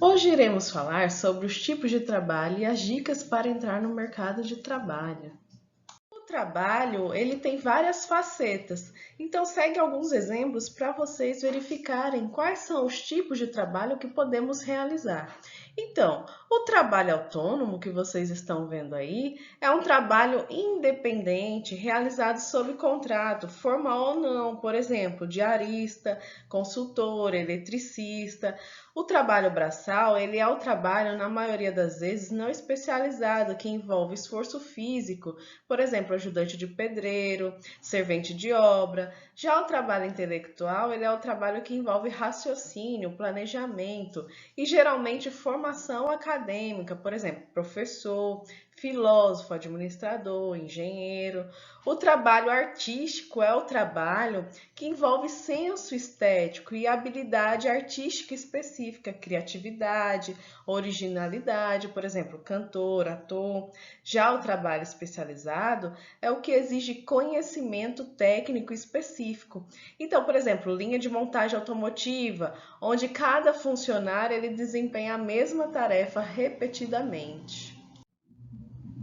Hoje iremos falar sobre os tipos de trabalho e as dicas para entrar no mercado de trabalho. O trabalho, ele tem várias facetas, então segue alguns exemplos para vocês verificarem quais são os tipos de trabalho que podemos realizar. Então, o trabalho autônomo que vocês estão vendo aí é um trabalho independente realizado sob contrato, formal ou não, por exemplo, diarista, consultor, eletricista. O trabalho braçal, ele é o trabalho, na maioria das vezes, não especializado, que envolve esforço físico, por exemplo, ajudante de pedreiro, servente de obra. Já o trabalho intelectual, ele é o trabalho que envolve raciocínio, planejamento e geralmente formação acadêmica, por exemplo, professor, filósofo, administrador, engenheiro. O trabalho artístico é o trabalho que envolve senso estético e habilidade artística específica, criatividade, originalidade, por exemplo, cantor, ator. Já o trabalho especializado é o que exige conhecimento técnico específico. Então, por exemplo, linha de montagem automotiva, onde cada funcionário ele desempenha a mesma tarefa repetidamente.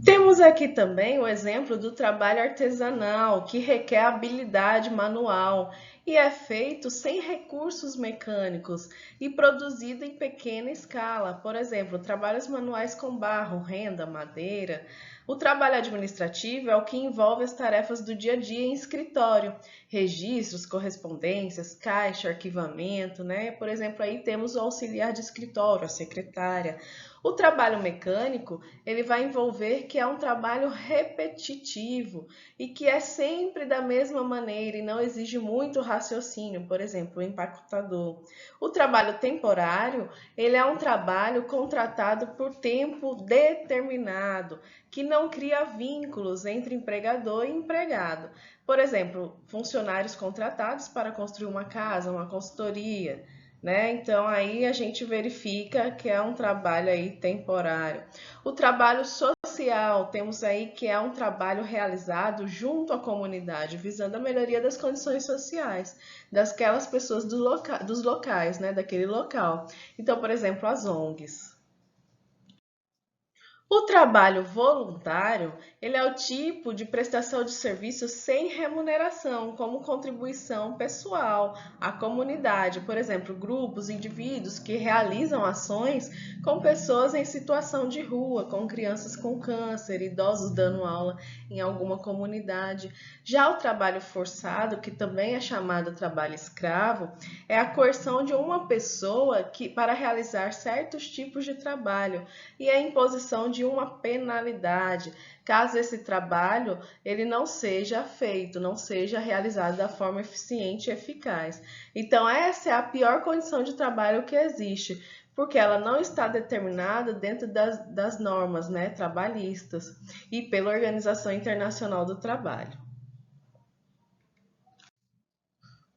Temos aqui também o exemplo do trabalho artesanal, que requer habilidade manual e é feito sem recursos mecânicos e produzido em pequena escala. Por exemplo, trabalhos manuais com barro, renda, madeira. O trabalho administrativo é o que envolve as tarefas do dia a dia em escritório, registros, correspondências, caixa, arquivamento, né? Por exemplo, aí temos o auxiliar de escritório, a secretária. O trabalho mecânico, ele vai envolver que é um trabalho repetitivo e que é sempre da mesma maneira e não exige muito raciocínio, por exemplo, o empacotador. O trabalho temporário, ele é um trabalho contratado por tempo determinado, que não cria vínculos entre empregador e empregado. Por exemplo, funcionários contratados para construir uma casa, uma consultoria, né? Então aí a gente verifica que é um trabalho aí temporário. O trabalho social, temos aí que é um trabalho realizado junto à comunidade, visando a melhoria das condições sociais daquelas pessoas dos locais, né? Daquele local. Então, por exemplo, as ONGs. O trabalho voluntário, ele é o tipo de prestação de serviço sem remuneração, como contribuição pessoal à comunidade. Por exemplo, grupos, indivíduos que realizam ações com pessoas em situação de rua, com crianças com câncer, idosos dando aula em alguma comunidade. Já o trabalho forçado, que também é chamado trabalho escravo, é a coerção de uma pessoa para realizar certos tipos de trabalho e a imposição de uma penalidade, caso esse trabalho ele não seja feito, não seja realizado da forma eficiente e eficaz. Então, essa é a pior condição de trabalho que existe, porque ela não está determinada dentro das normas, né, trabalhistas e pela Organização Internacional do Trabalho.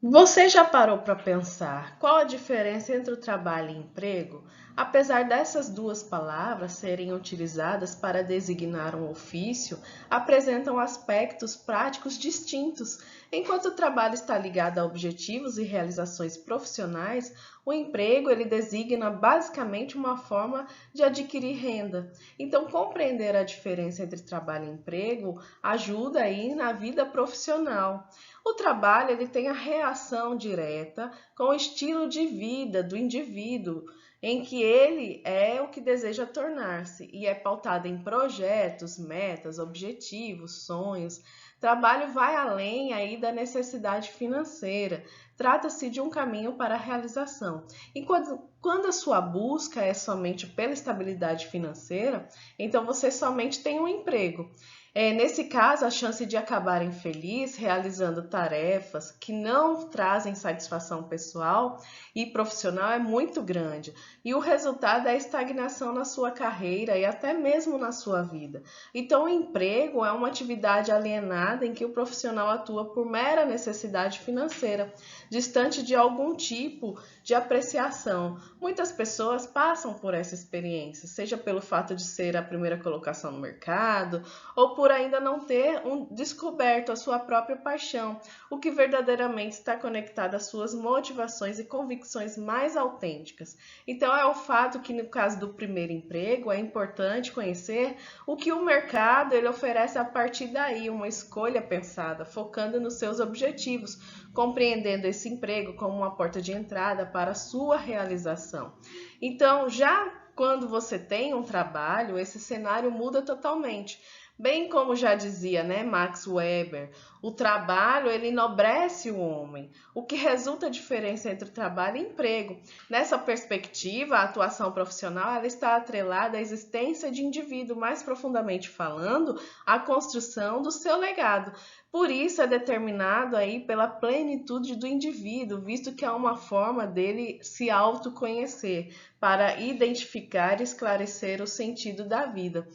Você já parou para pensar qual a diferença entre o trabalho e emprego? Apesar dessas duas palavras serem utilizadas para designar um ofício, apresentam aspectos práticos distintos. Enquanto o trabalho está ligado a objetivos e realizações profissionais, o emprego ele designa basicamente uma forma de adquirir renda. Então, compreender a diferença entre trabalho e emprego ajuda aí na vida profissional. O trabalho ele tem a reação direta com o estilo de vida do indivíduo, em que ele é o que deseja tornar-se e é pautado em projetos, metas, objetivos, sonhos. Trabalho vai além aí da necessidade financeira. Trata-se de um caminho para a realização. E quando a sua busca é somente pela estabilidade financeira, então você somente tem um emprego. Nesse caso, a chance de acabar infeliz realizando tarefas que não trazem satisfação pessoal e profissional é muito grande. E o resultado é a estagnação na sua carreira e até mesmo na sua vida. Então, o emprego é uma atividade alienada em que o profissional atua por mera necessidade financeira, distante de algum tipo de apreciação. Muitas pessoas passam por essa experiência, seja pelo fato de ser a primeira colocação no mercado ou por por ainda não ter descoberto a sua própria paixão, o que verdadeiramente está conectado às suas motivações e convicções mais autênticas. Então, é o fato que, no caso do primeiro emprego, é importante conhecer o que o mercado ele oferece a partir daí, uma escolha pensada, focando nos seus objetivos, compreendendo esse emprego como uma porta de entrada para a sua realização. Então, já quando você tem um trabalho, esse cenário muda totalmente. Bem como já dizia, né, Max Weber, o trabalho ele enobrece o homem, o que resulta a diferença entre trabalho e emprego. Nessa perspectiva, a atuação profissional ela está atrelada à existência de indivíduo, mais profundamente falando, à construção do seu legado. Por isso é determinado aí pela plenitude do indivíduo, visto que é uma forma dele se autoconhecer, para identificar e esclarecer o sentido da vida.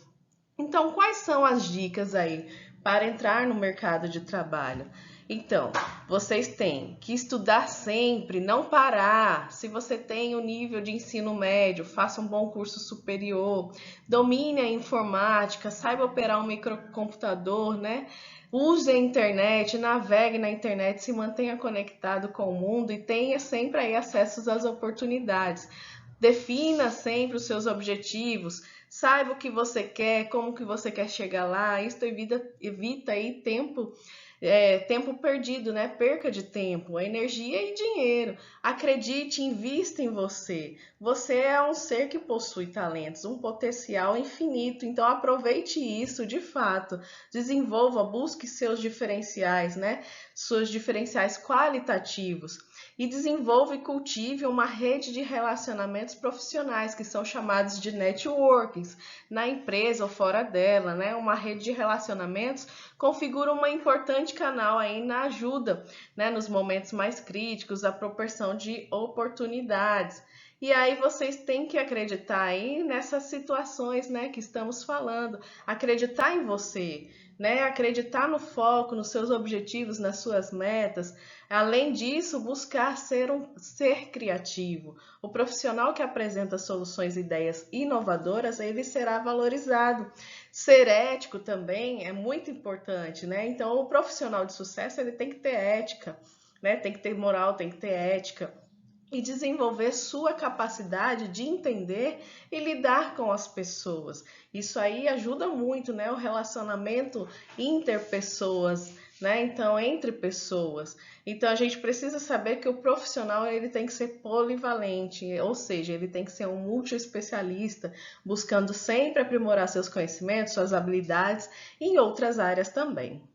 Então, quais são as dicas aí para entrar no mercado de trabalho? Então, vocês têm que estudar sempre, não parar. Se você tem o nível de ensino médio, faça um bom curso superior, domine a informática, saiba operar um microcomputador, né? Use a internet, navegue na internet, se mantenha conectado com o mundo e tenha sempre aí acesso às oportunidades. Defina sempre os seus objetivos, saiba o que você quer, como que você quer chegar lá. Isso evita aí tempo perdido, né? Perca de tempo, energia e dinheiro. Acredite, invista em você. Você é um ser que possui talentos, um potencial infinito. Então aproveite isso de fato. Desenvolva, busque seus diferenciais, né? Seus diferenciais qualitativos. E desenvolva e cultive uma rede de relacionamentos profissionais, que são chamados de networkings, na empresa ou fora dela, né? Uma rede de relacionamentos configura um importante canal aí na ajuda, né? Nos momentos mais críticos, a proporção de oportunidades. E aí vocês têm que acreditar aí nessas situações, né, que estamos falando, acreditar em você, né, acreditar no foco, nos seus objetivos, nas suas metas. Além disso, buscar ser criativo. O profissional que apresenta soluções e ideias inovadoras, ele será valorizado. Ser ético também é muito importante, né? Então, o profissional de sucesso, ele tem que ter ética, né? Tem que ter moral, tem que ter ética e desenvolver sua capacidade de entender e lidar com as pessoas. Isso aí ajuda muito, né? O relacionamento interpessoas, né? Então, entre pessoas. Então, a gente precisa saber que o profissional ele tem que ser polivalente, ou seja, ele tem que ser um multiespecialista, buscando sempre aprimorar seus conhecimentos, suas habilidades em outras áreas também.